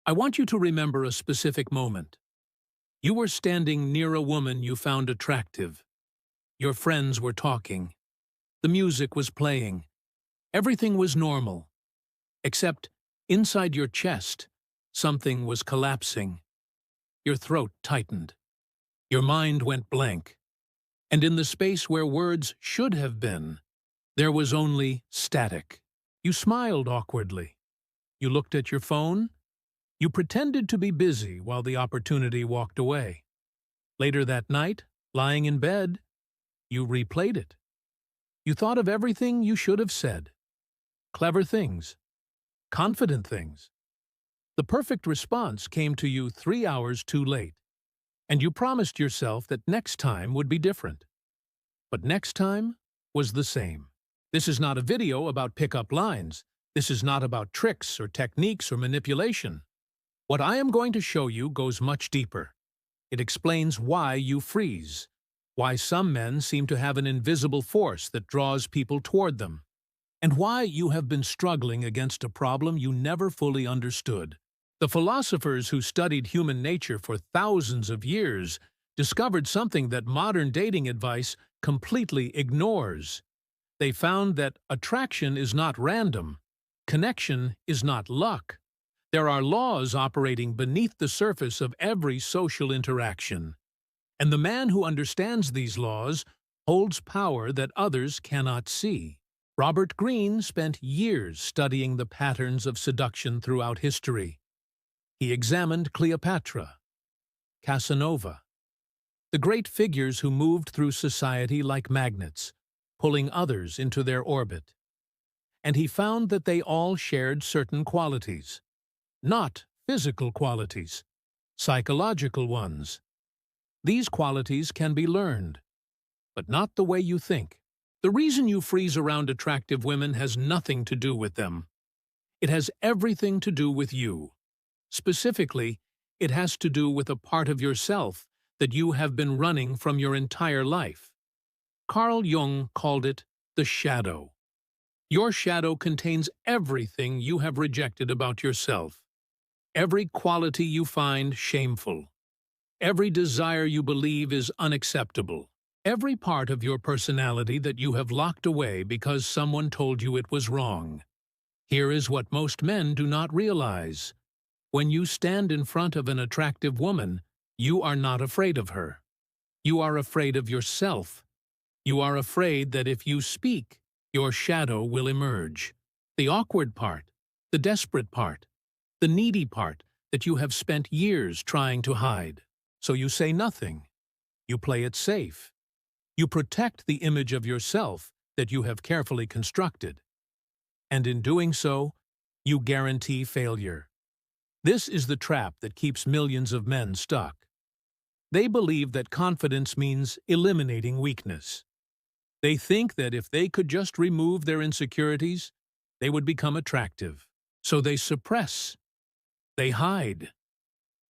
I want you to remember a specific moment. You were standing near a woman you found attractive. Your friends were talking. The music was playing. Everything was normal. Except, inside your chest, something was collapsing. Your throat tightened. Your mind went blank. And in the space where words should have been, there was only static. You smiled awkwardly. You looked at your phone. You pretended to be busy while the opportunity walked away. Later that night, lying in bed, you replayed it. You thought of everything you should have said. Clever things. Confident things. The perfect response came to you 3 hours too late, and you promised yourself that next time would be different. But next time was the same. This is not a video about pickup lines. This is not about tricks or techniques or manipulation. What I am going to show you goes much deeper. It explains why you freeze, why some men seem to have an invisible force that draws people toward them, and why you have been struggling against a problem you never fully understood. The philosophers who studied human nature for thousands of years discovered something that modern dating advice completely ignores. They found that attraction is not random. Connection is not luck. There are laws operating beneath the surface of every social interaction. And the man who understands these laws holds power that others cannot see. Robert Greene spent years studying the patterns of seduction throughout history. He examined Cleopatra, Casanova, the great figures who moved through society like magnets, pulling others into their orbit. And he found that they all shared certain qualities. Not physical qualities, psychological ones. These qualities can be learned, but not the way you think. The reason you freeze around attractive women has nothing to do with them. It has everything to do with you. Specifically, it has to do with a part of yourself that you have been running from your entire life. Carl Jung called it the shadow. Your shadow contains everything you have rejected about yourself. Every quality you find shameful. Every desire you believe is unacceptable. Every part of your personality that you have locked away because someone told you it was wrong. Here is what most men do not realize. When you stand in front of an attractive woman, you are not afraid of her. You are afraid of yourself. You are afraid that if you speak, your shadow will emerge. The awkward part, the desperate part, the needy part that you have spent years trying to hide. So you say nothing. You play it safe. You protect the image of yourself that you have carefully constructed. And in doing so, you guarantee failure. This is the trap that keeps millions of men stuck. They believe that confidence means eliminating weakness. They think that if they could just remove their insecurities, they would become attractive. So they suppress. They hide.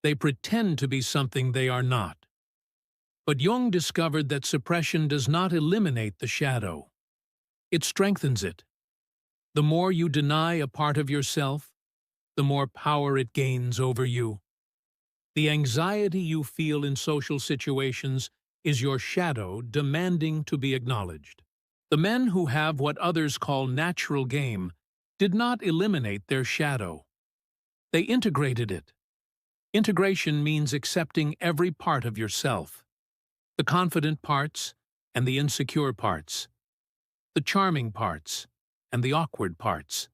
They pretend to be something they are not. But Jung discovered that suppression does not eliminate the shadow. It strengthens it. The more you deny a part of yourself, the more power it gains over you. The anxiety you feel in social situations is your shadow demanding to be acknowledged. The men who have what others call natural game did not eliminate their shadow. They integrated it. Integration means accepting every part of yourself. The confident parts and the insecure parts. The charming parts and the awkward parts.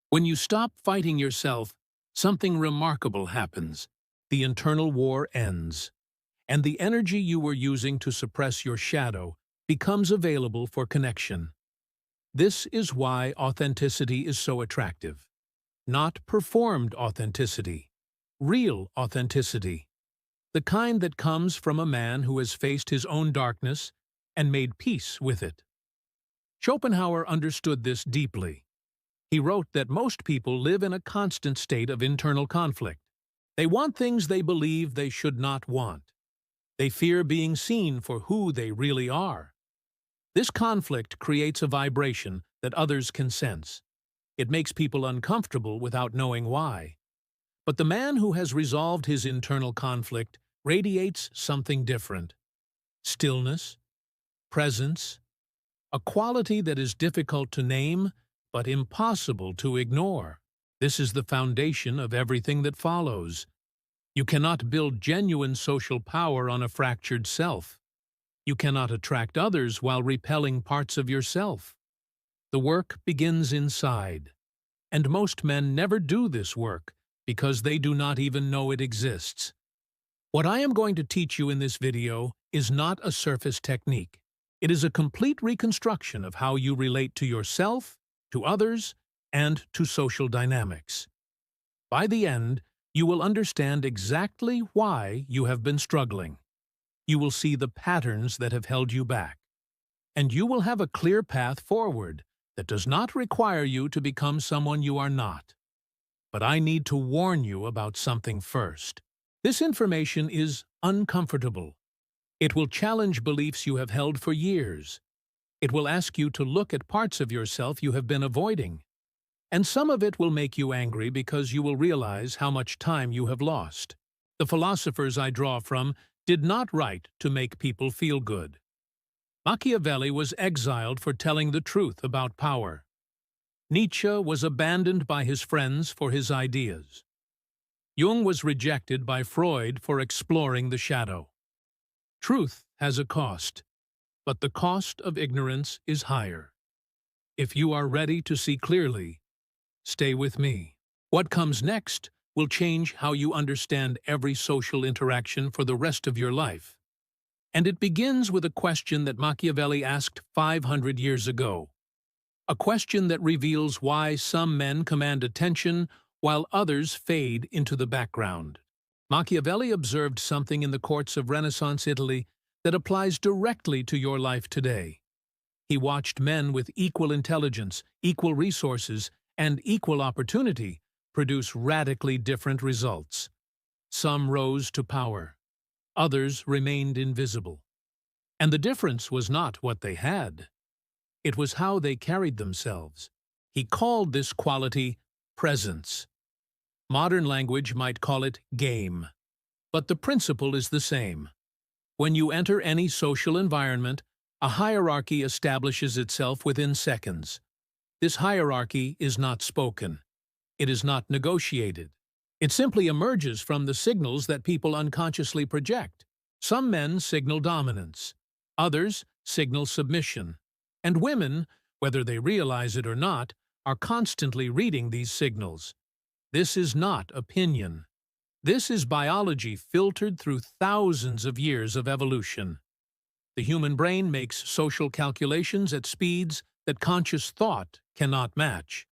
When you stop fighting yourself, something remarkable happens. The internal war ends, and the energy you were using to suppress your shadow becomes available for connection. This is why authenticity is so attractive. Not performed authenticity, real authenticity. The kind that comes from a man who has faced his own darkness and made peace with it. Schopenhauer understood this deeply. He wrote that most people live in a constant state of internal conflict. They want things they believe they should not want. They fear being seen for who they really are. This conflict creates a vibration that others can sense. It makes people uncomfortable without knowing why. But the man who has resolved his internal conflict radiates something different. Stillness, presence, a quality that is difficult to name but impossible to ignore. This is the foundation of everything that follows. You cannot build genuine social power on a fractured self. You cannot attract others while repelling parts of yourself. The work begins inside, and most men never do this work because they do not even know it exists. What I am going to teach you in this video is not a surface technique. It is a complete reconstruction of how you relate to yourself, to others, and to social dynamics. By the end, you will understand exactly why you have been struggling. You will see the patterns that have held you back. And you will have a clear path forward that does not require you to become someone you are not. But I need to warn you about something first. This information is uncomfortable. It will challenge beliefs you have held for years. It will ask you to look at parts of yourself you have been avoiding. And some of it will make you angry because you will realize how much time you have lost. The philosophers I draw from did not write to make people feel good. Machiavelli was exiled for telling the truth about power. Nietzsche was abandoned by his friends for his ideas. Jung was rejected by Freud for exploring the shadow. Truth has a cost, but the cost of ignorance is higher. If you are ready to see clearly, stay with me. What comes next will change how you understand every social interaction for the rest of your life. And it begins with a question that Machiavelli asked 500 years ago. A question that reveals why some men command attention while others fade into the background. Machiavelli observed something in the courts of Renaissance Italy that applies directly to your life today. He watched men with equal intelligence, equal resources, and equal opportunity produce radically different results. Some rose to power. Others remained invisible. And the difference was not what they had. It was how they carried themselves. He called this quality presence. Modern language might call it game. But the principle is the same. When you enter any social environment, a hierarchy establishes itself within seconds. This hierarchy is not spoken. It is not negotiated. It simply emerges from the signals that people unconsciously project. Some men signal dominance. Others signal submission. And women, whether they realize it or not, are constantly reading these signals. This is not opinion. This is biology filtered through thousands of years of evolution. The human brain makes social calculations at speeds that conscious thought cannot match.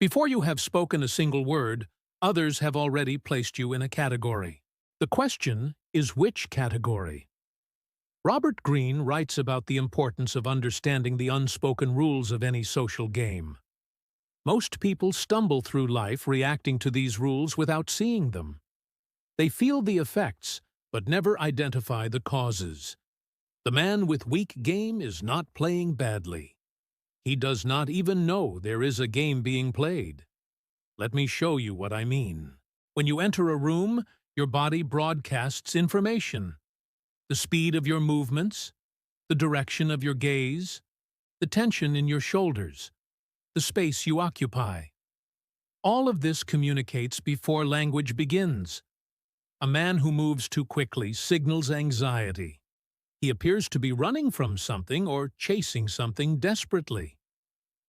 Before you have spoken a single word, others have already placed you in a category. The question is which category? Robert Greene writes about the importance of understanding the unspoken rules of any social game. Most people stumble through life reacting to these rules without seeing them. They feel the effects, but never identify the causes. The man with weak game is not playing badly. He does not even know there is a game being played. Let me show you what I mean. When you enter a room, your body broadcasts information. The speed of your movements, the direction of your gaze, the tension in your shoulders, the space you occupy. All of this communicates before language begins. A man who moves too quickly signals anxiety. He appears to be running from something or chasing something desperately.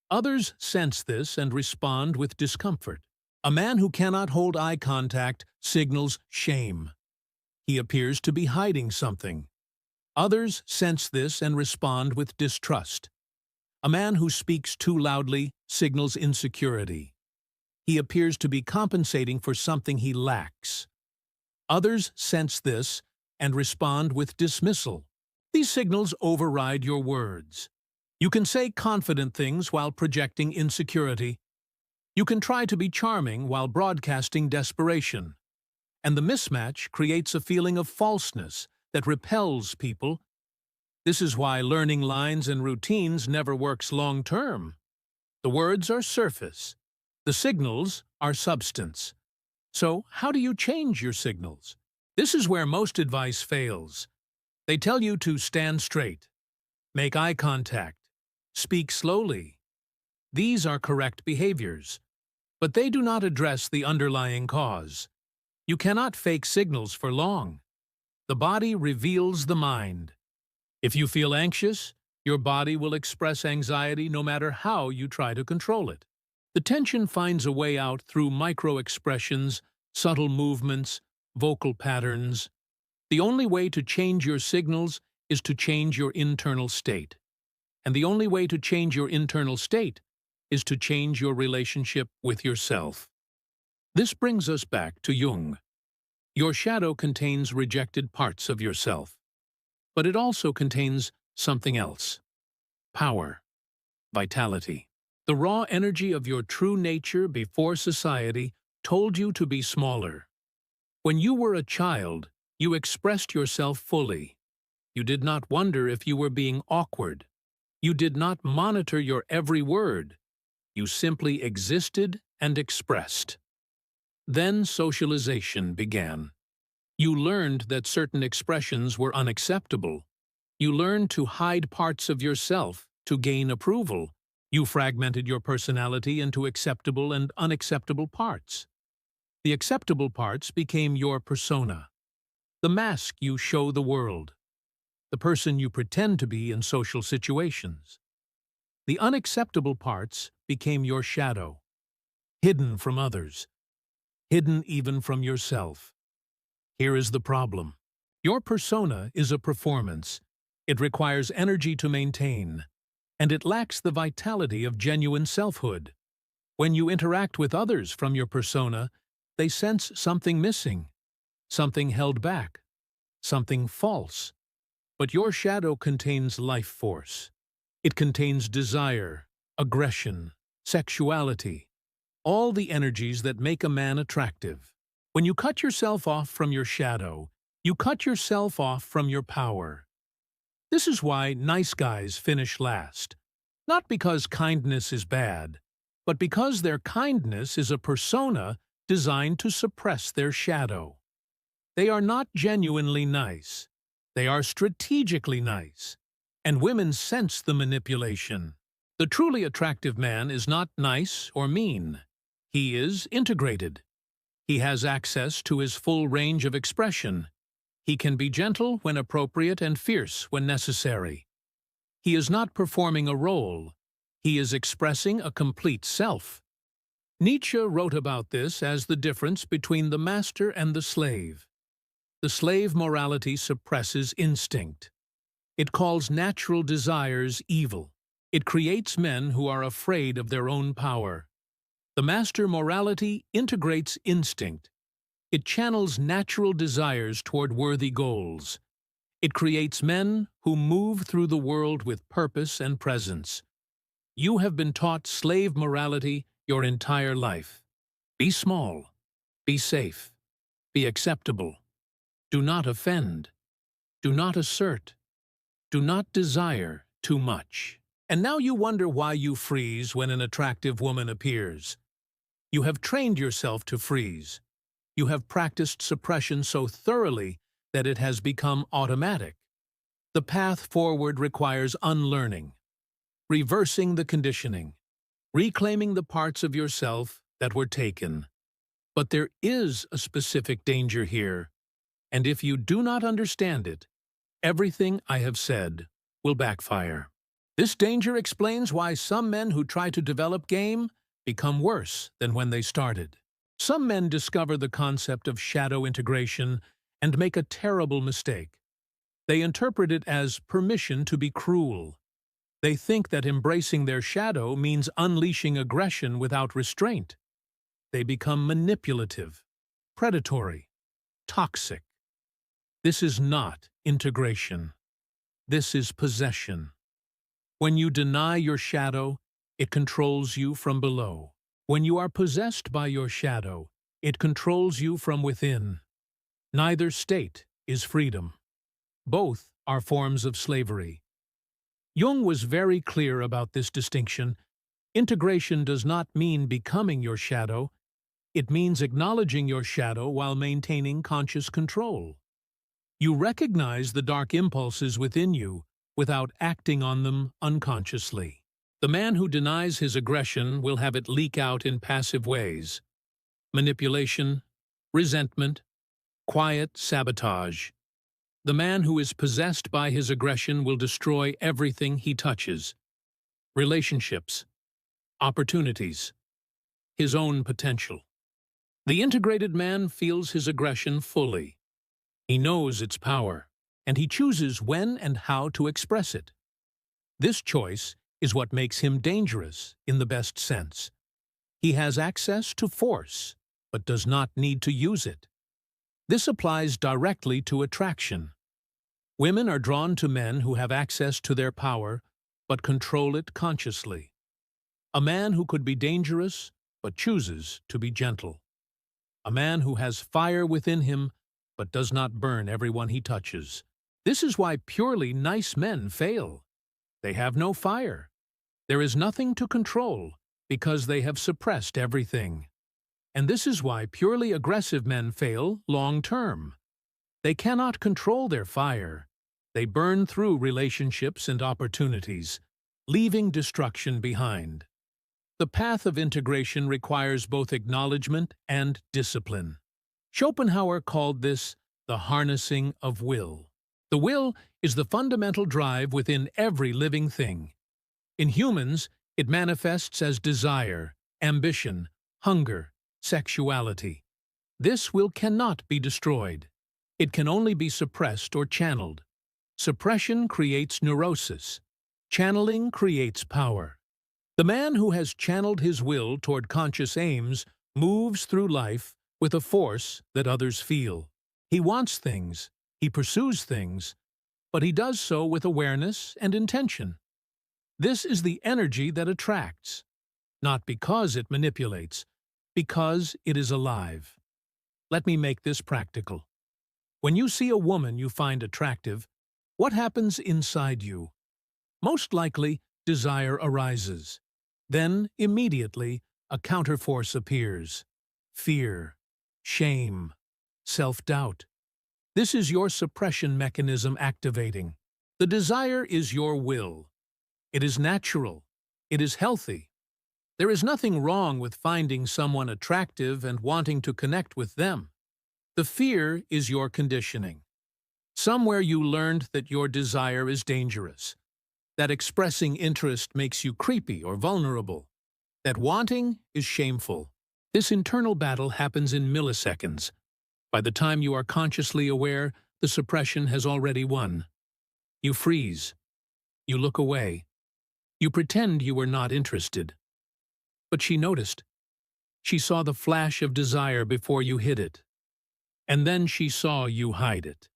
Others sense this and respond with discomfort. A man who cannot hold eye contact signals shame. He appears to be hiding something. Others sense this and respond with distrust. A man who speaks too loudly signals insecurity. He appears to be compensating for something he lacks. Others sense this and respond with dismissal. These signals override your words. You can say confident things while projecting insecurity. You can try to be charming while broadcasting desperation. And the mismatch creates a feeling of falseness that repels people. This is why learning lines and routines never works long-term. The words are surface. The signals are substance. So, how do you change your signals? This is where most advice fails. They tell you to stand straight, make eye contact, speak slowly. These are correct behaviors, but they do not address the underlying cause. You cannot fake signals for long. The body reveals the mind. If you feel anxious, your body will express anxiety no matter how you try to control it. The tension finds a way out through micro-expressions, subtle movements, vocal patterns. The only way to change your signals is to change your internal state. And the only way to change your internal state is to change your relationship with yourself. This brings us back to Jung. Your shadow contains rejected parts of yourself, but it also contains something else: power, vitality. The raw energy of your true nature before society told you to be smaller. When you were a child, you expressed yourself fully. You did not wonder if you were being awkward. You did not monitor your every word. You simply existed and expressed. Then socialization began. You learned that certain expressions were unacceptable. You learned to hide parts of yourself to gain approval. You fragmented your personality into acceptable and unacceptable parts. The acceptable parts became your persona, the mask you show the world, the person you pretend to be in social situations. The unacceptable parts became your shadow, hidden from others, hidden even from yourself. Here is the problem. Your persona is a performance. It requires energy to maintain, and it lacks the vitality of genuine selfhood. When you interact with others from your persona, they sense something missing, something held back, something false. But your shadow contains life force. It contains desire, aggression, sexuality, all the energies that make a man attractive. When you cut yourself off from your shadow, you cut yourself off from your power. This is why nice guys finish last. Not because kindness is bad, but because their kindness is a persona designed to suppress their shadow. They are not genuinely nice. They are strategically nice. And women sense the manipulation. The truly attractive man is not nice or mean. He is integrated. He has access to his full range of expression. He can be gentle when appropriate and fierce when necessary. He is not performing a role. He is expressing a complete self. Nietzsche wrote about this as the difference between the master and the slave. The slave morality suppresses instinct. It calls natural desires evil. It creates men who are afraid of their own power. The master morality integrates instinct. It channels natural desires toward worthy goals. It creates men who move through the world with purpose and presence. You have been taught slave morality your entire life. Be small. Be safe. Be acceptable. Do not offend. Do not assert. Do not desire too much. And now you wonder why you freeze when an attractive woman appears. You have trained yourself to freeze. You have practiced suppression so thoroughly that it has become automatic. The path forward requires unlearning, reversing the conditioning, reclaiming the parts of yourself that were taken. But there is a specific danger here, and if you do not understand it, everything I have said will backfire. This danger explains why some men who try to develop game become worse than when they started. Some men discover the concept of shadow integration and make a terrible mistake. They interpret it as permission to be cruel. They think that embracing their shadow means unleashing aggression without restraint. They become manipulative, predatory, toxic. This is not integration. This is possession. When you deny your shadow, it controls you from below. When you are possessed by your shadow, it controls you from within. Neither state is freedom. Both are forms of slavery. Jung was very clear about this distinction. Integration does not mean becoming your shadow. It means acknowledging your shadow while maintaining conscious control. You recognize the dark impulses within you without acting on them unconsciously. The man who denies his aggression will have it leak out in passive ways: manipulation, resentment, quiet sabotage. The man who is possessed by his aggression will destroy everything he touches: relationships, opportunities, his own potential. The integrated man feels his aggression fully. He knows its power, and he chooses when and how to express it. This choice is what makes him dangerous in the best sense. He has access to force, but does not need to use it. This applies directly to attraction. Women are drawn to men who have access to their power, but control it consciously. A man who could be dangerous, but chooses to be gentle. A man who has fire within him, but does not burn everyone he touches. This is why purely nice men fail. They have no fire. There is nothing to control, because they have suppressed everything. And this is why purely aggressive men fail long term. They cannot control their fire. They burn through relationships and opportunities, leaving destruction behind. The path of integration requires both acknowledgement and discipline. Schopenhauer called this the harnessing of will. The will is the fundamental drive within every living thing. In humans, it manifests as desire, ambition, hunger, sexuality. This will cannot be destroyed. It can only be suppressed or channeled. Suppression creates neurosis. Channeling creates power. The man who has channeled his will toward conscious aims moves through life with a force that others feel. He wants things, he pursues things, but he does so with awareness and intention. This is the energy that attracts, not because it manipulates, because it is alive. Let me make this practical. When you see a woman you find attractive, what happens inside you? Most likely, desire arises. Then, immediately, a counterforce appears: fear, shame, self-doubt. This is your suppression mechanism activating. The desire is your will. It is natural. It is healthy. There is nothing wrong with finding someone attractive and wanting to connect with them. The fear is your conditioning. Somewhere you learned that your desire is dangerous, that expressing interest makes you creepy or vulnerable, that wanting is shameful. This internal battle happens in milliseconds. By the time you are consciously aware, the suppression has already won. You freeze. You look away. You pretend you were not interested. But she noticed. She saw the flash of desire before you hid it. And then she saw you hide it.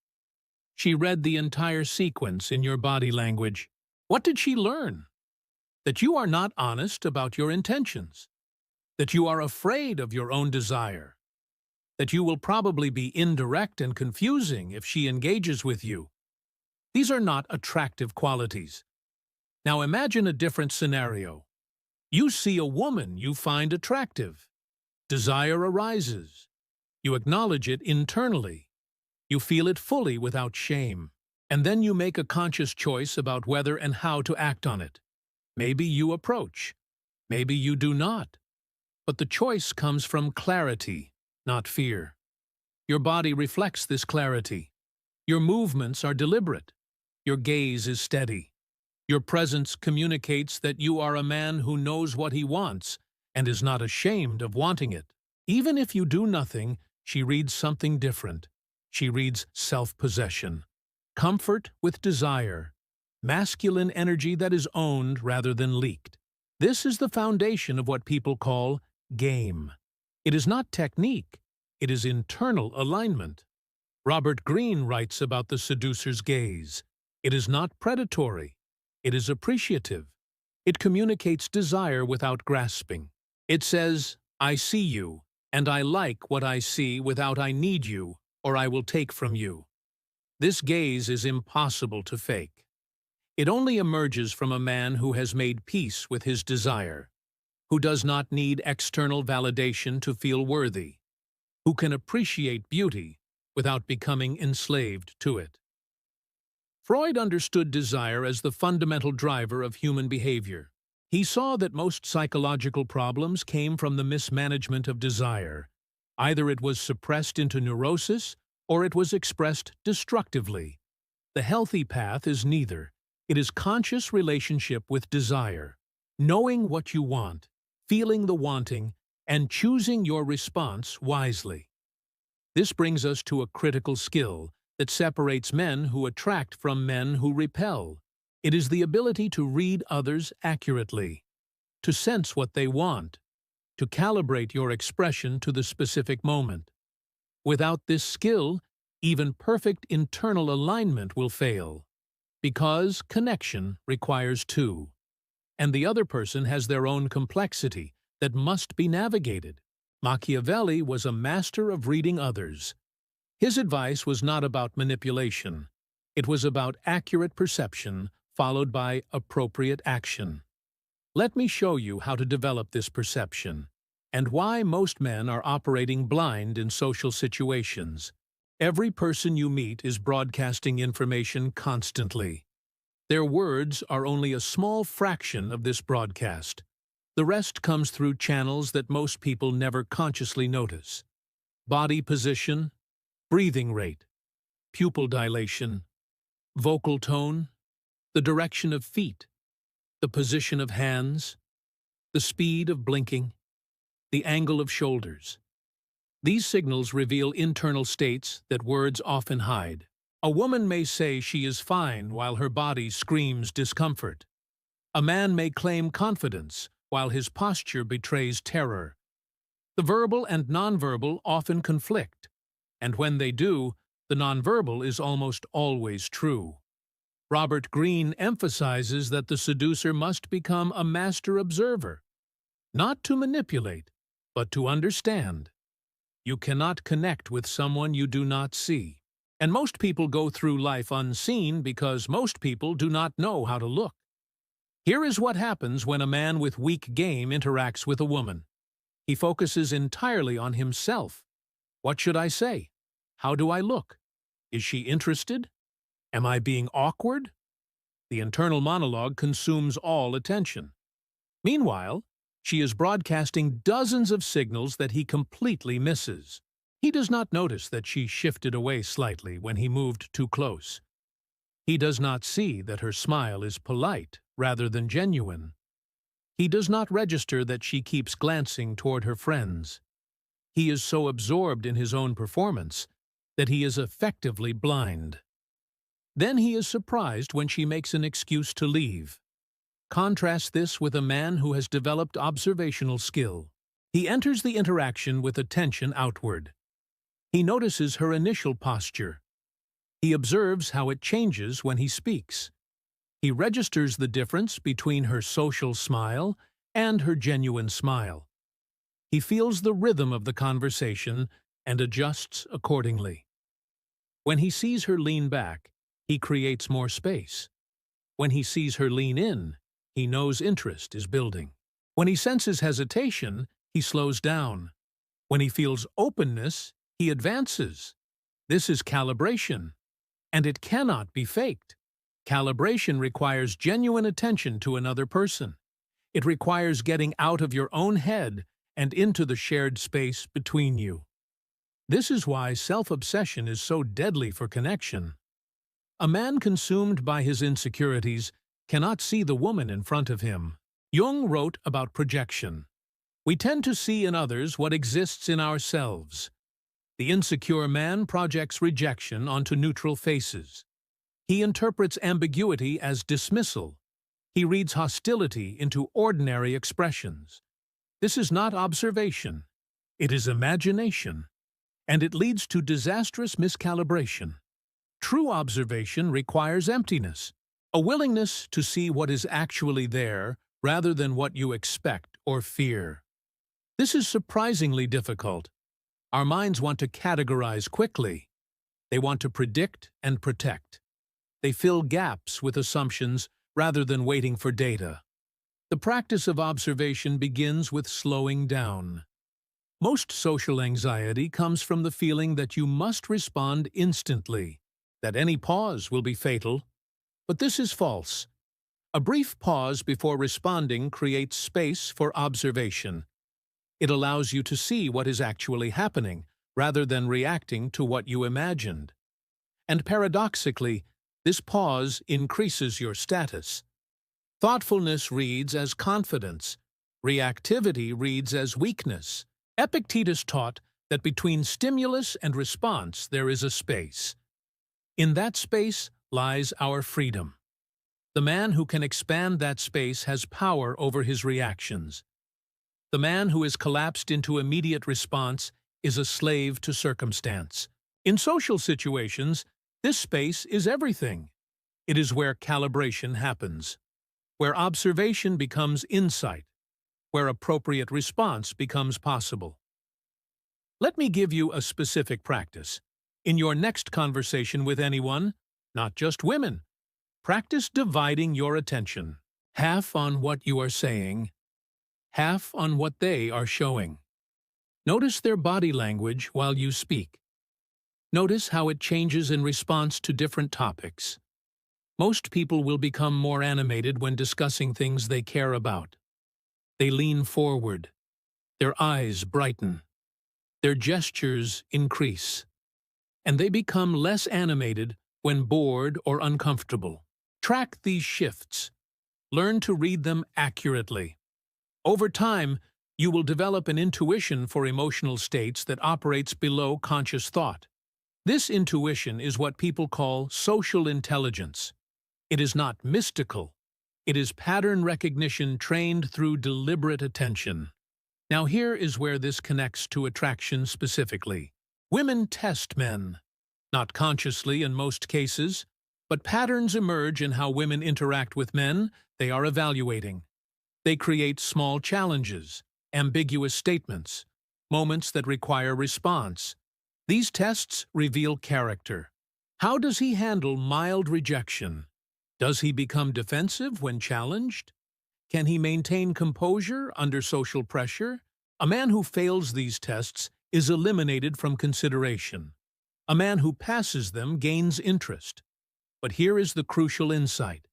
She read the entire sequence in your body language. What did she learn? That you are not honest about your intentions. That you are afraid of your own desire. That you will probably be indirect and confusing if she engages with you. These are not attractive qualities. Now imagine a different scenario. You see a woman you find attractive. Desire arises. You acknowledge it internally. You feel it fully without shame. And then you make a conscious choice about whether and how to act on it. Maybe you approach. Maybe you do not. But the choice comes from clarity, not fear. Your body reflects this clarity. Your movements are deliberate. Your gaze is steady. Your presence communicates that you are a man who knows what he wants and is not ashamed of wanting it. Even if you do nothing, she reads something different. She reads self-possession, comfort with desire, masculine energy that is owned rather than leaked. This is the foundation of what people call game. It is not technique, it is internal alignment. Robert Greene writes about the seducer's gaze. It is not predatory, it is appreciative. It communicates desire without grasping. It says, I see you, and I like what I see without I need you, or I will take from you. This gaze is impossible to fake. It only emerges from a man who has made peace with his desire, who does not need external validation to feel worthy, who can appreciate beauty without becoming enslaved to it. Freud understood desire as the fundamental driver of human behavior. He saw that most psychological problems came from the mismanagement of desire. Either it was suppressed into neurosis or it was expressed destructively. The healthy path is neither. It is conscious relationship with desire, knowing what you want, feeling the wanting, and choosing your response wisely. This brings us to a critical skill that separates men who attract from men who repel. It is the ability to read others accurately, to sense what they want, to calibrate your expression to the specific moment. Without this skill, even perfect internal alignment will fail, because connection requires two, and the other person has their own complexity that must be navigated. Machiavelli was a master of reading others. His advice was not about manipulation. It was about accurate perception followed by appropriate action. Let me show you how to develop this perception and why most men are operating blind in social situations. Every person you meet is broadcasting information constantly. Their words are only a small fraction of this broadcast. The rest comes through channels that most people never consciously notice. Body position, breathing rate, pupil dilation, vocal tone, the direction of feet, the position of hands, the speed of blinking, the angle of shoulders. These signals reveal internal states that words often hide. A woman may say she is fine while her body screams discomfort. A man may claim confidence while his posture betrays terror. The verbal and nonverbal often conflict, and when they do, the nonverbal is almost always true. Robert Greene emphasizes that the seducer must become a master observer, not to manipulate, but to understand. You cannot connect with someone you do not see. And most people go through life unseen because most people do not know how to look. Here is what happens when a man with weak game interacts with a woman. He focuses entirely on himself. What should I say? How do I look? Is she interested? Am I being awkward? The internal monologue consumes all attention. Meanwhile, she is broadcasting dozens of signals that he completely misses. He does not notice that she shifted away slightly when he moved too close. He does not see that her smile is polite rather than genuine. He does not register that she keeps glancing toward her friends. He is so absorbed in his own performance that he is effectively blind. Then he is surprised when she makes an excuse to leave. Contrast this with a man who has developed observational skill. He enters the interaction with attention outward. He notices her initial posture. He observes how it changes when he speaks. He registers the difference between her social smile and her genuine smile. He feels the rhythm of the conversation and adjusts accordingly. When he sees her lean back, he creates more space. When he sees her lean in, he knows interest is building. When he senses hesitation, he slows down. When he feels openness, he advances. This is calibration, and it cannot be faked. Calibration requires genuine attention to another person. It requires getting out of your own head and into the shared space between you. This is why self-obsession is so deadly for connection. A man consumed by his insecurities cannot see the woman in front of him. Jung wrote about projection. We tend to see in others what exists in ourselves. The insecure man projects rejection onto neutral faces. He interprets ambiguity as dismissal. He reads hostility into ordinary expressions. This is not observation. It is imagination. And it leads to disastrous miscalibration. True observation requires emptiness, a willingness to see what is actually there rather than what you expect or fear. This is surprisingly difficult. Our minds want to categorize quickly. They want to predict and protect. They fill gaps with assumptions rather than waiting for data. The practice of observation begins with slowing down. Most social anxiety comes from the feeling that you must respond instantly, that any pause will be fatal. But this is false. A brief pause before responding creates space for observation. It allows you to see what is actually happening, rather than reacting to what you imagined. And paradoxically, this pause increases your status. Thoughtfulness reads as confidence. Reactivity reads as weakness. Epictetus taught that between stimulus and response there is a space. In that space lies our freedom. The man who can expand that space has power over his reactions. The man who is collapsed into immediate response is a slave to circumstance. In social situations, this space is everything. It is where calibration happens, where observation becomes insight, where appropriate response becomes possible. Let me give you a specific practice. In your next conversation with anyone, not just women, practice dividing your attention. Half on what you are saying, half on what they are showing. Notice their body language while you speak. Notice how it changes in response to different topics. Most people will become more animated when discussing things they care about. They lean forward. Their eyes brighten. Their gestures increase. And they become less animated when bored or uncomfortable. Track these shifts. Learn to read them accurately. Over time, you will develop an intuition for emotional states that operates below conscious thought. This intuition is what people call social intelligence. It is not mystical. It is pattern recognition trained through deliberate attention. Now here is where this connects to attraction specifically. Women test men. Not consciously in most cases, but patterns emerge in how women interact with men they are evaluating. They create small challenges, ambiguous statements, moments that require response. These tests reveal character. How does he handle mild rejection? Does he become defensive when challenged? Can he maintain composure under social pressure? A man who fails these tests is eliminated from consideration. A man who passes them gains interest. But here is the crucial insight.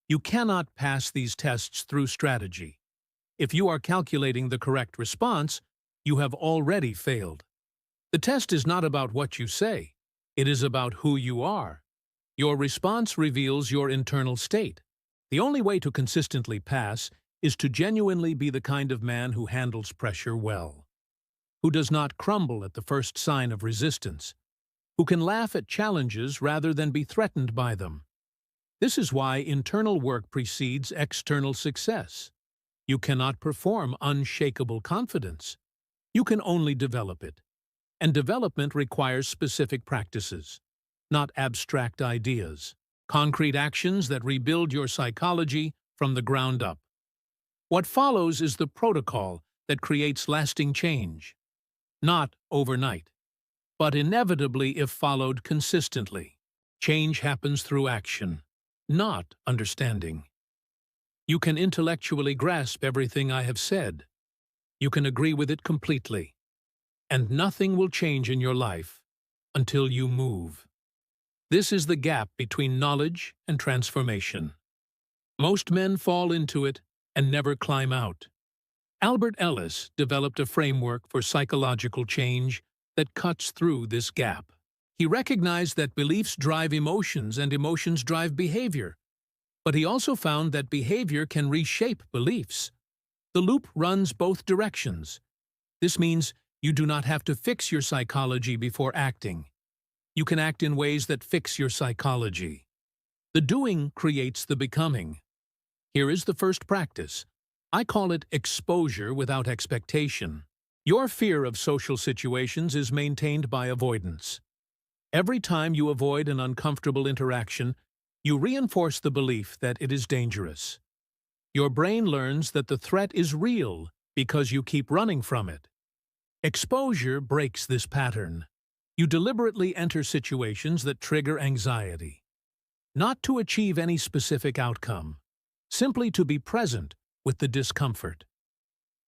You cannot pass these tests through strategy. If you are calculating the correct response, you have already failed. The test is not about what you say. It is about who you are. Your response reveals your internal state. The only way to consistently pass is to genuinely be the kind of man who handles pressure well, who does not crumble at the first sign of resistance, who can laugh at challenges rather than be threatened by them. This is why internal work precedes external success. You cannot perform unshakable confidence. You can only develop it. And development requires specific practices, not abstract ideas, concrete actions that rebuild your psychology from the ground up. What follows is the protocol that creates lasting change, not overnight, but inevitably if followed consistently. Change happens through action, not understanding. You can intellectually grasp everything I have said. You can agree with it completely. And nothing will change in your life until you move. This is the gap between knowledge and transformation. Most men fall into it and never climb out. Albert Ellis developed a framework for psychological change that cuts through this gap. He recognized that beliefs drive emotions and emotions drive behavior. But he also found that behavior can reshape beliefs. The loop runs both directions. This means you do not have to fix your psychology before acting. You can act in ways that fix your psychology. The doing creates the becoming. Here is the first practice. I call it exposure without expectation. Your fear of social situations is maintained by avoidance. Every time you avoid an uncomfortable interaction, you reinforce the belief that it is dangerous. Your brain learns that the threat is real because you keep running from it. Exposure breaks this pattern. You deliberately enter situations that trigger anxiety. Not to achieve any specific outcome, simply to be present with the discomfort.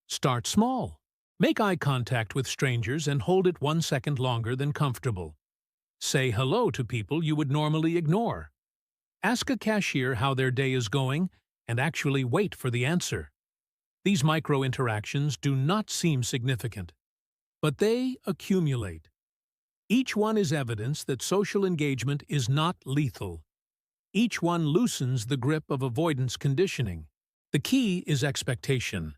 Start small. Make eye contact with strangers and hold it 1 second longer than comfortable. Say hello to people you would normally ignore. Ask a cashier how their day is going and actually wait for the answer. These micro-interactions do not seem significant, but they accumulate. Each one is evidence that social engagement is not lethal. Each one loosens the grip of avoidance conditioning. The key is expectation.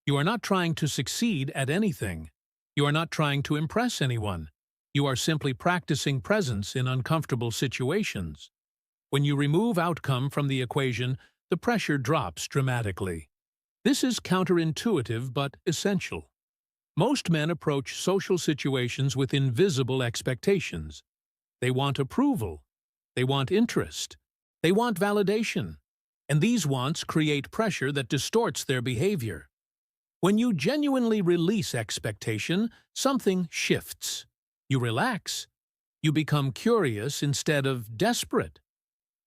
You are not trying to succeed at anything. You are not trying to impress anyone. You are simply practicing presence in uncomfortable situations. When you remove outcome from the equation, the pressure drops dramatically. This is counterintuitive but essential. Most men approach social situations with invisible expectations. They want approval. They want interest. They want validation. And these wants create pressure that distorts their behavior. When you genuinely release expectation, something shifts. You relax. You become curious instead of desperate.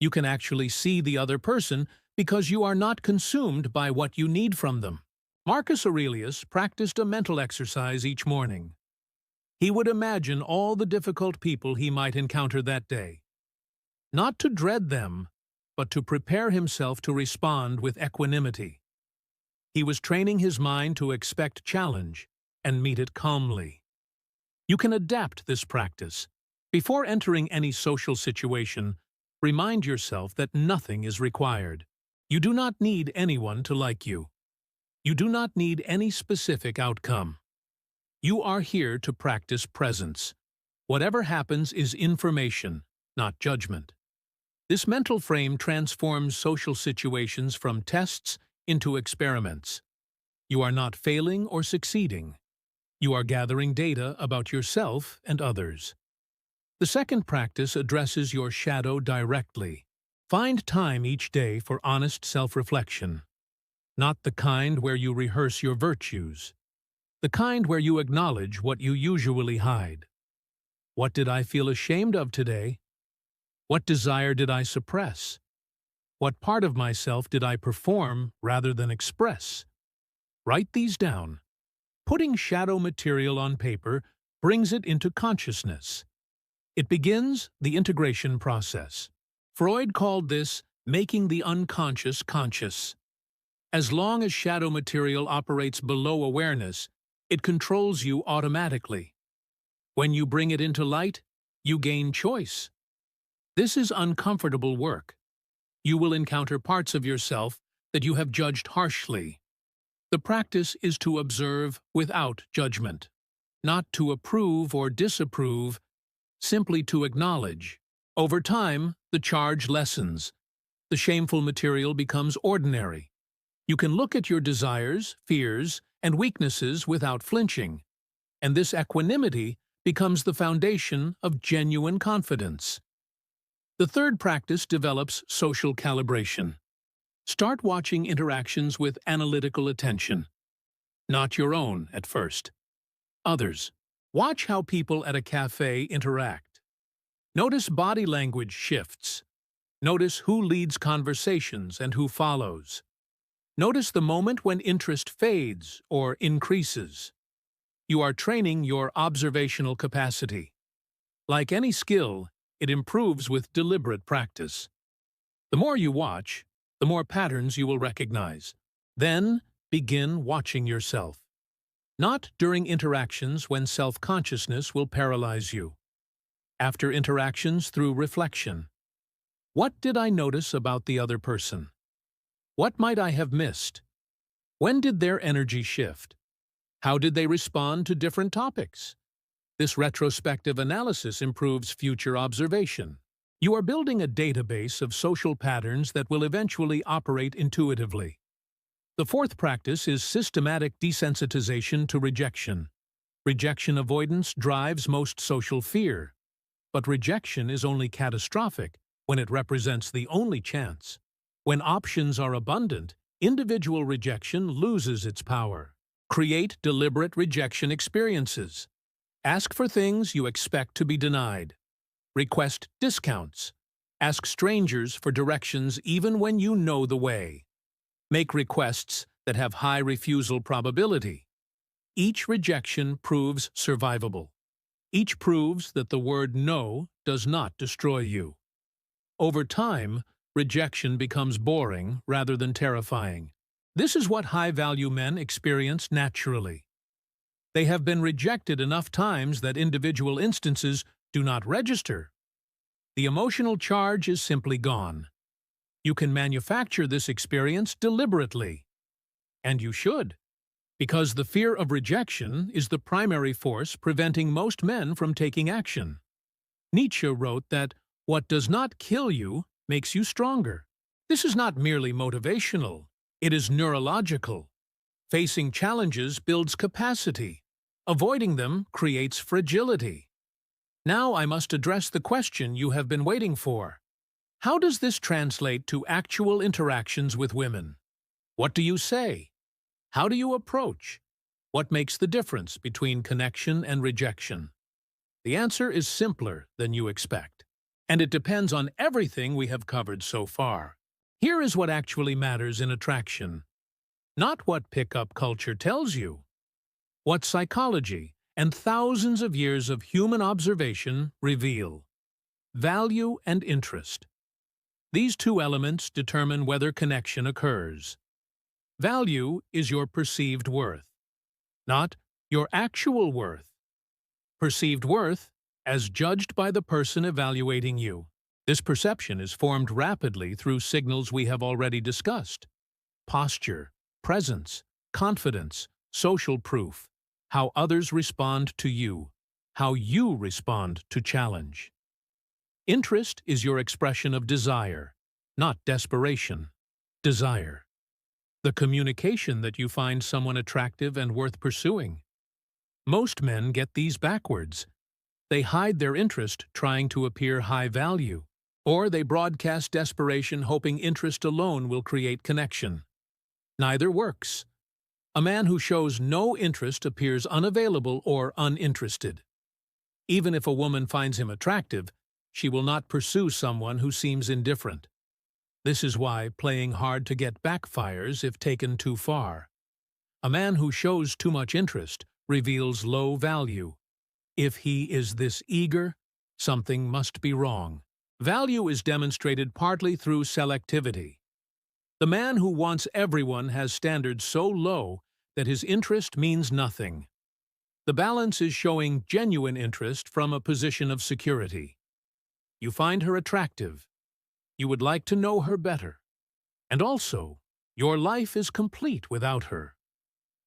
You can actually see the other person because you are not consumed by what you need from them. Marcus Aurelius practiced a mental exercise each morning. He would imagine all the difficult people he might encounter that day. Not to dread them, but to prepare himself to respond with equanimity. He was training his mind to expect challenge and meet it calmly. You can adapt this practice. Before entering any social situation, remind yourself that nothing is required. You do not need anyone to like you. You do not need any specific outcome. You are here to practice presence. Whatever happens is information, not judgment. This mental frame transforms social situations from tests into experiments. You are not failing or succeeding. You are gathering data about yourself and others. The second practice addresses your shadow directly. Find time each day for honest self-reflection. Not the kind where you rehearse your virtues. The kind where you acknowledge what you usually hide. What did I feel ashamed of today? What desire did I suppress? What part of myself did I perform rather than express? Write these down. Putting shadow material on paper brings it into consciousness. It begins the integration process. Freud called this making the unconscious conscious. As long as shadow material operates below awareness, it controls you automatically. When you bring it into light, you gain choice. This is uncomfortable work. You will encounter parts of yourself that you have judged harshly. The practice is to observe without judgment, not to approve or disapprove, simply to acknowledge. Over time, the charge lessens. The shameful material becomes ordinary. You can look at your desires, fears, and weaknesses without flinching, and this equanimity becomes the foundation of genuine confidence. The third practice develops social calibration. Start watching interactions with analytical attention. Not your own at first. Others. Watch how people at a cafe interact. Notice body language shifts. Notice who leads conversations and who follows. Notice the moment when interest fades or increases. You are training your observational capacity. Like any skill, it improves with deliberate practice. The more you watch, the more patterns you will recognize. Then, begin watching yourself. Not during interactions when self-consciousness will paralyze you. After interactions through reflection. What did I notice about the other person? What might I have missed? When did their energy shift? How did they respond to different topics? This retrospective analysis improves future observation. You are building a database of social patterns that will eventually operate intuitively. The fourth practice is systematic desensitization to rejection. Rejection avoidance drives most social fear. But rejection is only catastrophic when it represents the only chance. When options are abundant, individual rejection loses its power. Create deliberate rejection experiences. Ask for things you expect to be denied. Request discounts. Ask strangers for directions even when you know the way. Make requests that have high refusal probability. Each rejection proves survivable. Each proves that the word no does not destroy you. Over time, rejection becomes boring rather than terrifying. This is what high-value men experience naturally. They have been rejected enough times that individual instances do not register. The emotional charge is simply gone. You can manufacture this experience deliberately. And you should, because the fear of rejection is the primary force preventing most men from taking action. Nietzsche wrote that what does not kill you makes you stronger. This is not merely motivational, it is neurological. Facing challenges builds capacity. Avoiding them creates fragility. Now I must address the question you have been waiting for. How does this translate to actual interactions with women? What do you say? How do you approach? What makes the difference between connection and rejection? The answer is simpler than you expect, and it depends on everything we have covered so far. Here is what actually matters in attraction. Not what pickup culture tells you. What psychology and thousands of years of human observation reveal. Value and interest. These two elements determine whether connection occurs. Value is your perceived worth, not your actual worth. Perceived worth as judged by the person evaluating you. This perception is formed rapidly through signals we have already discussed. Posture, presence, confidence, social proof, how others respond to you, how you respond to challenge. Interest is your expression of desire, not desperation. Desire. The communication that you find someone attractive and worth pursuing. Most men get these backwards. They hide their interest trying to appear high value, or they broadcast desperation hoping interest alone will create connection. Neither works. A man who shows no interest appears unavailable or uninterested. Even if a woman finds him attractive, she will not pursue someone who seems indifferent. This is why playing hard to get backfires if taken too far. A man who shows too much interest reveals low value. If he is this eager, something must be wrong. Value is demonstrated partly through selectivity. The man who wants everyone has standards so low that his interest means nothing. The balance is showing genuine interest from a position of security. You find her attractive. You would like to know her better. And also, your life is complete without her.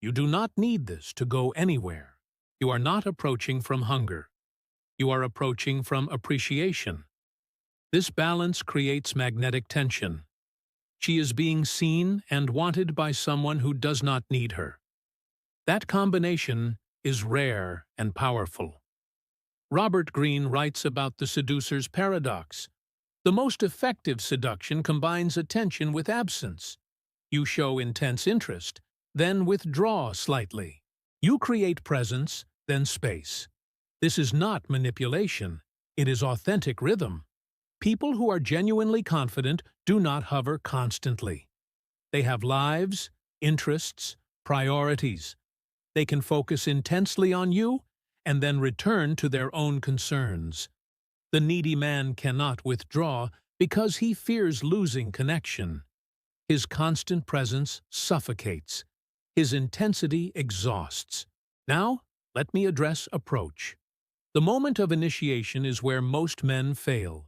You do not need this to go anywhere. You are not approaching from hunger. You are approaching from appreciation. This balance creates magnetic tension. She is being seen and wanted by someone who does not need her. That combination is rare and powerful. Robert Greene writes about the seducer's paradox. The most effective seduction combines attention with absence. You show intense interest, then withdraw slightly. You create presence, then space. This is not manipulation. It is authentic rhythm. People who are genuinely confident do not hover constantly. They have lives, interests, priorities. They can focus intensely on you and then return to their own concerns. The needy man cannot withdraw because he fears losing connection. His constant presence suffocates. His intensity exhausts. Now, let me address approach. The moment of initiation is where most men fail.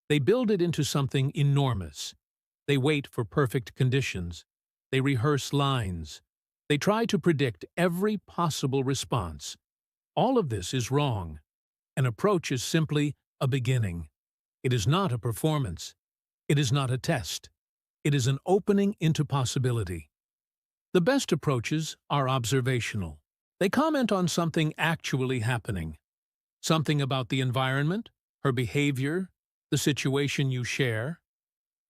They build it into something enormous. They wait for perfect conditions. They rehearse lines. They try to predict every possible response. All of this is wrong. An approach is simply a beginning. It is not a performance. It is not a test. It is an opening into possibility. The best approaches are observational. They comment on something actually happening. Something about the environment, her behavior, the situation you share.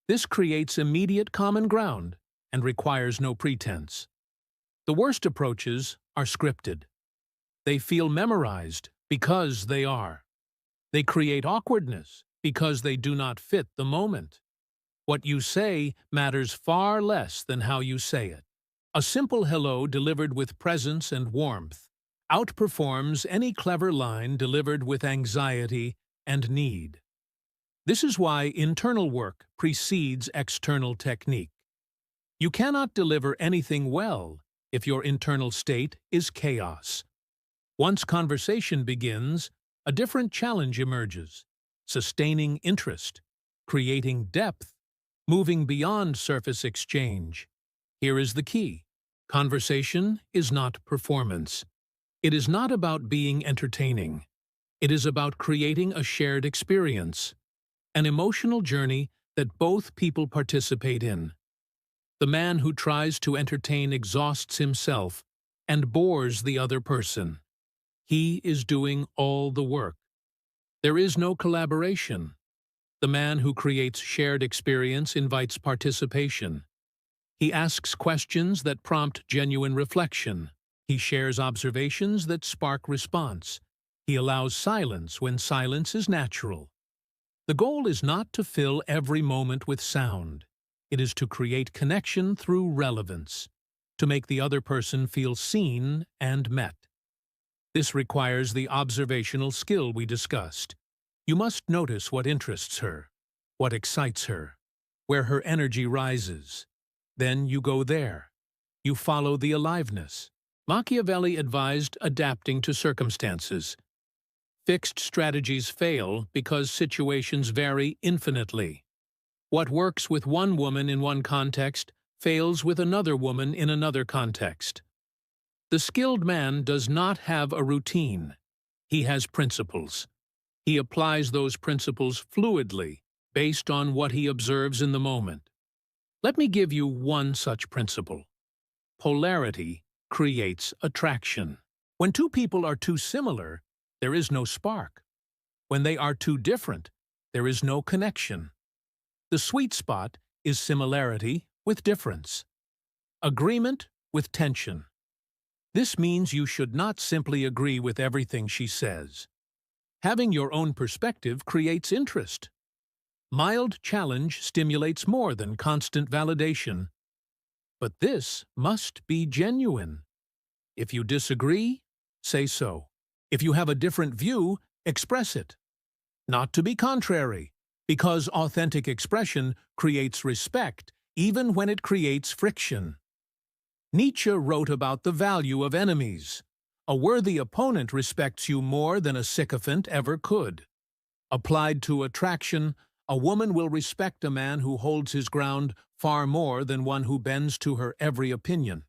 This creates immediate common ground and requires no pretense. The worst approaches are scripted. They feel memorized because they are. They create awkwardness because they do not fit the moment. What you say matters far less than how you say it. A simple hello delivered with presence and warmth outperforms any clever line delivered with anxiety and need. This is why internal work precedes external technique. You cannot deliver anything well if your internal state is chaos. Once conversation begins, a different challenge emerges: sustaining interest, creating depth, moving beyond surface exchange. Here is the key. Conversation is not performance. It is not about being entertaining. It is about creating a shared experience, an emotional journey that both people participate in. The man who tries to entertain exhausts himself and bores the other person. He is doing all the work. There is no collaboration. The man who creates shared experience invites participation. He asks questions that prompt genuine reflection. He shares observations that spark response. He allows silence when silence is natural. The goal is not to fill every moment with sound. It is to create connection through relevance, to make the other person feel seen and met. This requires the observational skill we discussed. You must notice what interests her, what excites her, where her energy rises. Then you go there. You follow the aliveness. Machiavelli advised adapting to circumstances. Fixed strategies fail because situations vary infinitely. What works with one woman in one context fails with another woman in another context. The skilled man does not have a routine. He has principles. He applies those principles fluidly, based on what he observes in the moment. Let me give you one such principle. Polarity creates attraction. When two people are too similar, there is no spark. When they are too different, there is no connection. The sweet spot is similarity with difference. Agreement with tension. This means you should not simply agree with everything she says. Having your own perspective creates interest. Mild challenge stimulates more than constant validation. But this must be genuine. If you disagree, say so. If you have a different view, express it. Not to be contrary, because authentic expression creates respect, even when it creates friction. Nietzsche wrote about the value of enemies. A worthy opponent respects you more than a sycophant ever could. Applied to attraction, a woman will respect a man who holds his ground far more than one who bends to her every opinion.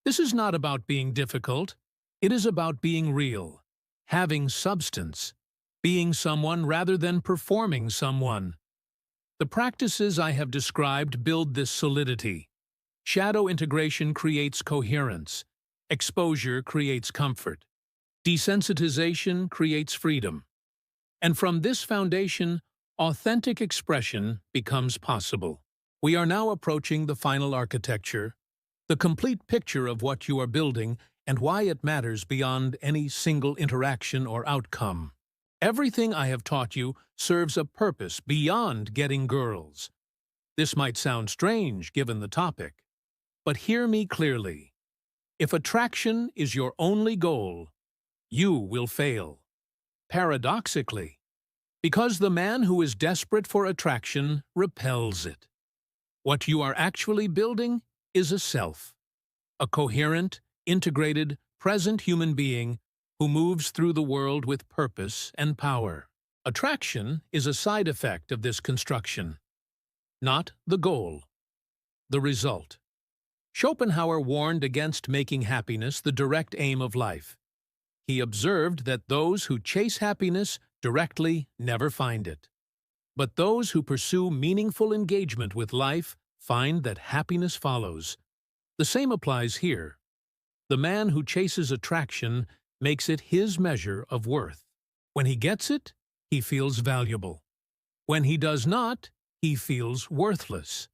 This is not about being difficult. It is about being real, having substance, being someone rather than performing someone. The practices I have described build this solidity. Shadow integration creates coherence. Exposure creates comfort. Desensitization creates freedom. And from this foundation, authentic expression becomes possible. We are now approaching the final architecture, the complete picture of what you are building and why it matters beyond any single interaction or outcome. Everything I have taught you serves a purpose beyond getting girls. This might sound strange given the topic, but hear me clearly. If attraction is your only goal, you will fail. Paradoxically, because the man who is desperate for attraction repels it. What you are actually building is a self, a coherent, integrated, present human being who moves through the world with purpose and power. Attraction is a side effect of this construction, not the goal, the result. Schopenhauer warned against making happiness the direct aim of life. He observed that those who chase happiness directly never find it. But those who pursue meaningful engagement with life find that happiness follows. The same applies here. The man who chases attraction makes it his measure of worth. When he gets it, he feels valuable. When he does not, he feels worthless.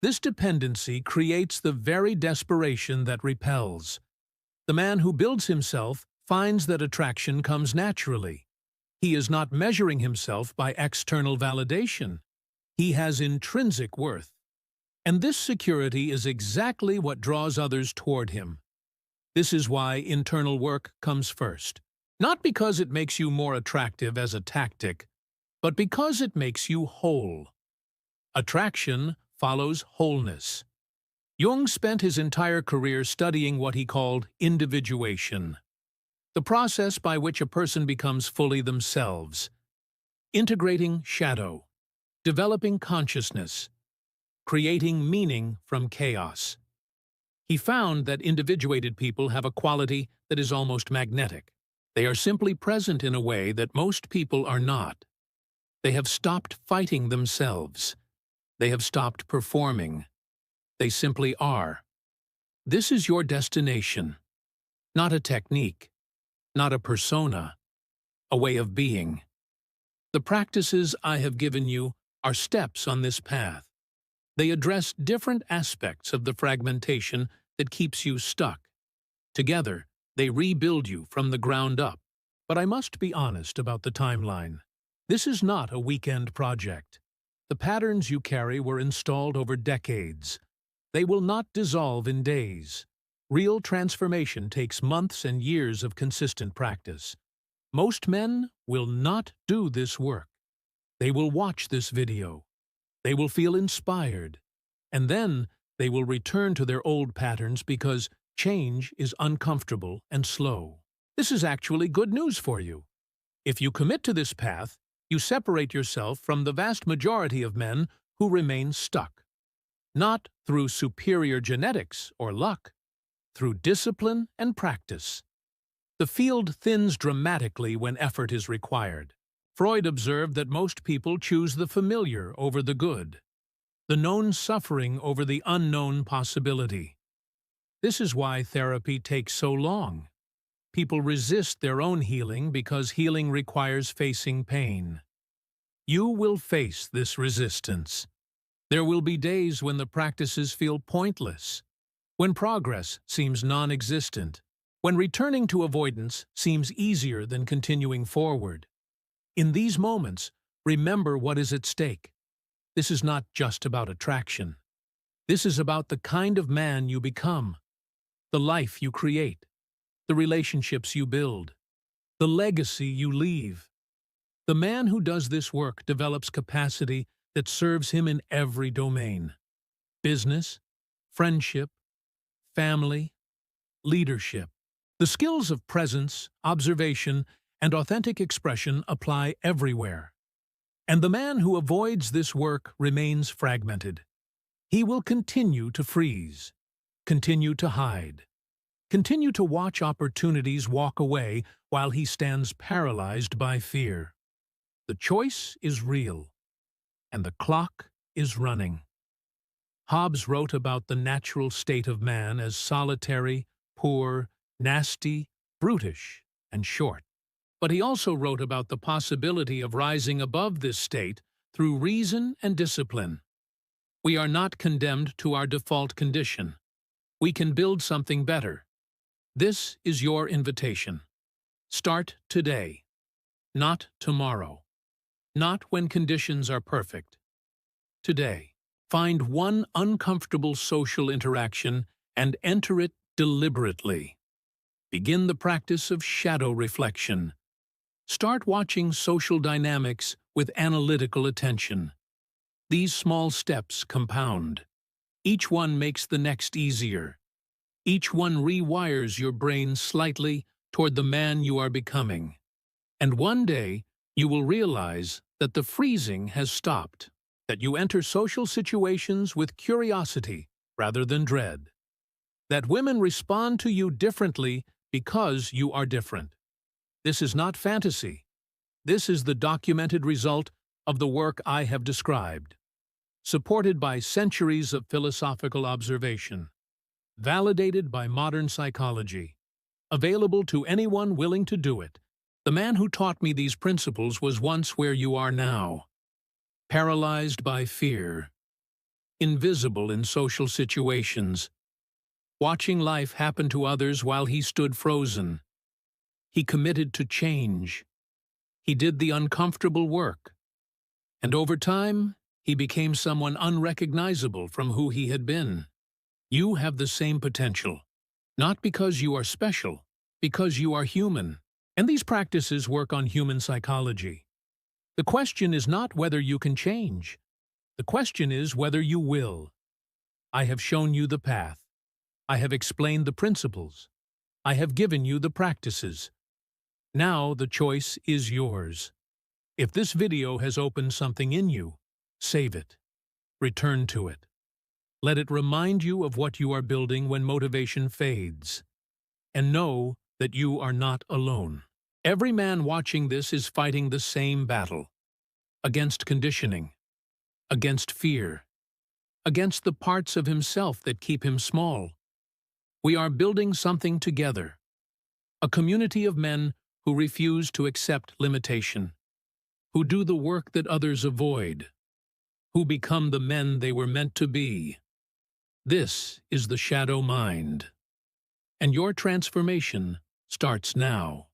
This dependency creates the very desperation that repels. The man who builds himself finds that attraction comes naturally. He is not measuring himself by external validation. He has intrinsic worth. And this security is exactly what draws others toward him. This is why internal work comes first. Not because it makes you more attractive as a tactic, but because it makes you whole. Attraction follows wholeness. Jung spent his entire career studying what he called individuation, the process by which a person becomes fully themselves, integrating shadow, developing consciousness, creating meaning from chaos. He found that individuated people have a quality that is almost magnetic. They are simply present in a way that most people are not. They have stopped fighting themselves. They have stopped performing. They simply are. This is your destination, not a technique, not a persona, a way of being. The practices I have given you are steps on this path. They address different aspects of the fragmentation that keeps you stuck. Together, they rebuild you from the ground up. But I must be honest about the timeline. This is not a weekend project. The patterns you carry were installed over decades. They will not dissolve in days. Real transformation takes months and years of consistent practice. Most men will not do this work. They will watch this video. They will feel inspired. And then they will return to their old patterns because change is uncomfortable and slow. This is actually good news for you. If you commit to this path, you separate yourself from the vast majority of men who remain stuck. Not through superior genetics or luck, through discipline and practice. The field thins dramatically when effort is required. Freud observed that most people choose the familiar over the good, the known suffering over the unknown possibility. This is why therapy takes so long. People resist their own healing because healing requires facing pain. You will face this resistance. There will be days when the practices feel pointless, when progress seems non-existent, when returning to avoidance seems easier than continuing forward. In these moments, remember what is at stake. This is not just about attraction. This is about the kind of man you become, the life you create, the relationships you build, the legacy you leave. The man who does this work develops capacity that serves him in every domain: business, friendship, family, leadership. The skills of presence, observation, and authentic expression apply everywhere. And the man who avoids this work remains fragmented. He will continue to freeze, continue to hide, continue to watch opportunities walk away while he stands paralyzed by fear. The choice is real, and the clock is running. Hobbes wrote about the natural state of man as solitary, poor, nasty, brutish, and short. But he also wrote about the possibility of rising above this state through reason and discipline. We are not condemned to our default condition. We can build something better. This is your invitation. Start today, not tomorrow, not when conditions are perfect. Today, find one uncomfortable social interaction and enter it deliberately. Begin the practice of shadow reflection. Start watching social dynamics with analytical attention. These small steps compound. Each one makes the next easier. Each one rewires your brain slightly toward the man you are becoming. And one day, you will realize that the freezing has stopped, that you enter social situations with curiosity rather than dread, that women respond to you differently because you are different. This is not fantasy. This is the documented result of the work I have described, supported by centuries of philosophical observation, validated by modern psychology, available to anyone willing to do it. The man who taught me these principles was once where you are now, paralyzed by fear, invisible in social situations, watching life happen to others while he stood frozen. He committed to change. He did the uncomfortable work. And over time, He became someone unrecognizable from who he had been. You have the same potential, not because you are special, because you are human. And these practices work on human psychology. The question is not whether you can change. The question is whether you will. I have shown you the path. I have explained the principles. I have given you the practices. Now the choice is yours. If this video has opened something in you, save it. Return to it. Let it remind you of what you are building when motivation fades. And know that you are not alone. Every man watching this is fighting the same battle. Against conditioning. Against fear. Against the parts of himself that keep him small. We are building something together. A community of men who refuse to accept limitation. Who do the work that others avoid. Who become the men they were meant to be. This is the shadow mind. And your transformation starts now.